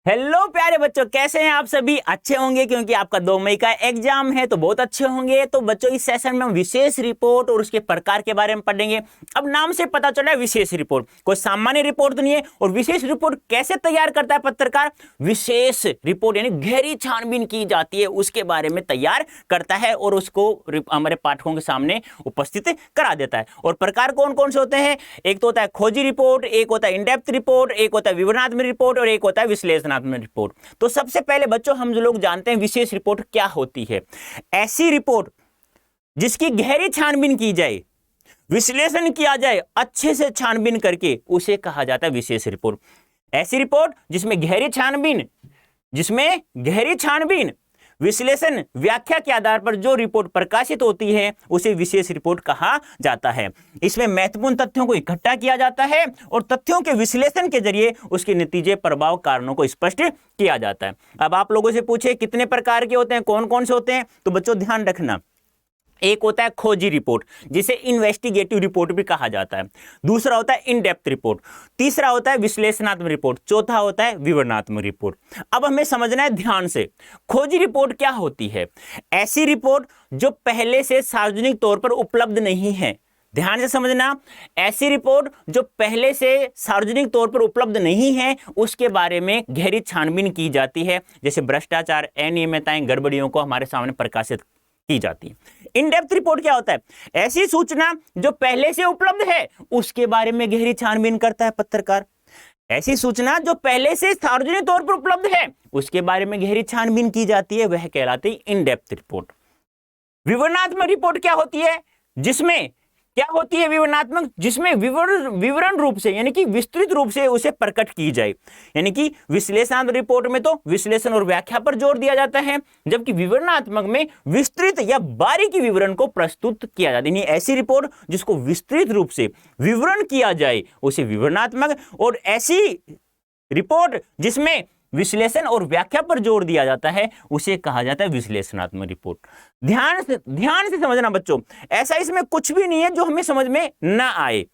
Hello प्यारे बच्चों, कैसे हैं आप सभी? अच्छे होंगे क्योंकि आपका 2 मई का एग्जाम है तो बहुत अच्छे होंगे। तो बच्चों इस सेशन में हम विशेष रिपोर्ट और उसके प्रकार के बारे में पढ़ेंगे। अब नाम से पता चला है विशेष रिपोर्ट, कोई सामान्य रिपोर्ट तो नहीं है। और विशेष रिपोर्ट कैसे तैयार करता है पत्रकार? विशेष रिपोर्ट यानी गहरी छानबीन की जाती है उसके बारे में तैयार करता है और उसको हमारे पाठकों के सामने उपस्थित करा देता है। और प्रकार कौन कौन से होते हैं? एक तो होता है खोजी रिपोर्ट, एक होता है इन डेप्थ रिपोर्ट, एक होता है विवरणात्मक रिपोर्ट और एक होता है विश्लेषणात्मक रिपोर्ट। तो सबसे पहले बच्चों हम जो लोग जानते हैं विशेष रिपोर्ट क्या होती है। ऐसी रिपोर्ट जिसकी गहरी छानबीन की जाए, विश्लेषण किया जाए, अच्छे से छानबीन करके, उसे कहा जाता है विशेष रिपोर्ट। ऐसी रिपोर्ट जिसमें गहरी छानबीन विश्लेषण व्याख्या के आधार पर जो रिपोर्ट प्रकाशित होती है उसे विशेष रिपोर्ट कहा जाता है। इसमें महत्वपूर्ण तथ्यों को इकट्ठा किया जाता है और तथ्यों के विश्लेषण के जरिए उसके नतीजे, प्रभाव, कारणों को स्पष्ट किया जाता है। अब आप लोगों से पूछे कितने प्रकार के होते हैं, कौन कौन से होते हैं, तो बच्चों ध्यान रखना। एक होता है खोजी रिपोर्ट जिसे इन्वेस्टिगेटिव रिपोर्ट भी कहा जाता है। दूसरा होता है इन डेप्थ रिपोर्ट। तीसरा होता है विश्लेषणात्मक रिपोर्ट। चौथा होता है विवरणात्मक रिपोर्ट। अब हमें समझना है ध्यान से, खोजी रिपोर्ट क्या होती है? ऐसी रिपोर्ट जो पहले से सार्वजनिक तौर पर उपलब्ध नहीं है। ध्यान से समझना, ऐसी रिपोर्ट जो पहले से सार्वजनिक तौर पर उपलब्ध नहीं है उसके बारे में गहरी छानबीन की जाती है। जैसे भ्रष्टाचार, अनियमितताएं, गड़बड़ियों को हमारे सामने प्रकाशित की जाती है। इन डेप्थ रिपोर्ट क्या होता है? ऐसी सूचना जो पहले से उपलब्ध है उसके बारे में गहरी छानबीन करता है पत्रकार। ऐसी सूचना जो पहले से सार्वजनिक तौर पर उपलब्ध है उसके बारे में गहरी छानबीन की जाती है, वह कहलाती है इन डेप्थ रिपोर्ट। विवरणात्मक रिपोर्ट क्या होती है? विवरणात्मक, जिसमें विवरण रूप से यानी कि विस्तृत रूप से उसे प्रकट की जाए। यानी कि विश्लेषणात्मक रिपोर्ट में तो विश्लेषण और व्याख्या पर जोर दिया जाता है, जबकि विवरणात्मक में विस्तृत या बारीकी विवरण को प्रस्तुत किया जाता है। ऐसी रिपोर्ट जिसको विस्तृत रूप से विवरण किया जाए उसे विवरणात्मक, और ऐसी रिपोर्ट जिसमें विश्लेषण और व्याख्या पर जोर दिया जाता है उसे कहा जाता है विश्लेषणात्मक रिपोर्ट। ध्यान से समझना बच्चों, ऐसा इसमें कुछ भी नहीं है जो हमें समझ में ना आए।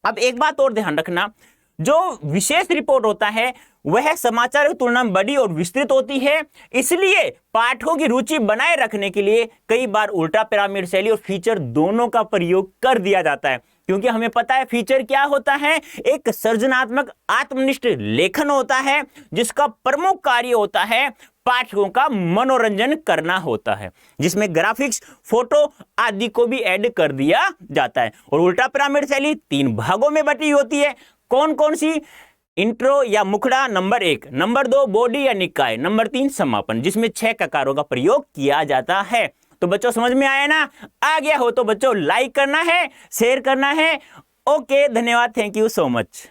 अब एक बात और ध्यान रखना, जो विशेष रिपोर्ट होता है वह समाचार की तुलना में बड़ी और विस्तृत होती है। इसलिए पाठकों की रुचि बनाए रखने के लिए कई बार उल्टा पिरामिड शैली और फीचर दोनों का प्रयोग कर दिया जाता है, क्योंकि हमें पता है फीचर क्या होता है। एक सृजनात्मक आत्मनिष्ठ लेखन होता है जिसका प्रमुख कार्य होता है पाठकों का मनोरंजन करना होता है, जिसमें ग्राफिक्स, फोटो आदि को भी ऐड कर दिया जाता है। और उल्टा पिरामिड शैली 3 भागों में बटी होती है। कौन कौन सी? इंट्रो या मुखड़ा नंबर 1, नंबर 2 बॉडी या निकाय, नंबर 3 समापन, जिसमें 6 ककारों का प्रयोग किया जाता है। तो बच्चों समझ में आया ना? आ गया हो तो बच्चों लाइक करना है, शेयर करना है। ओके, धन्यवाद, थैंक यू सो मच।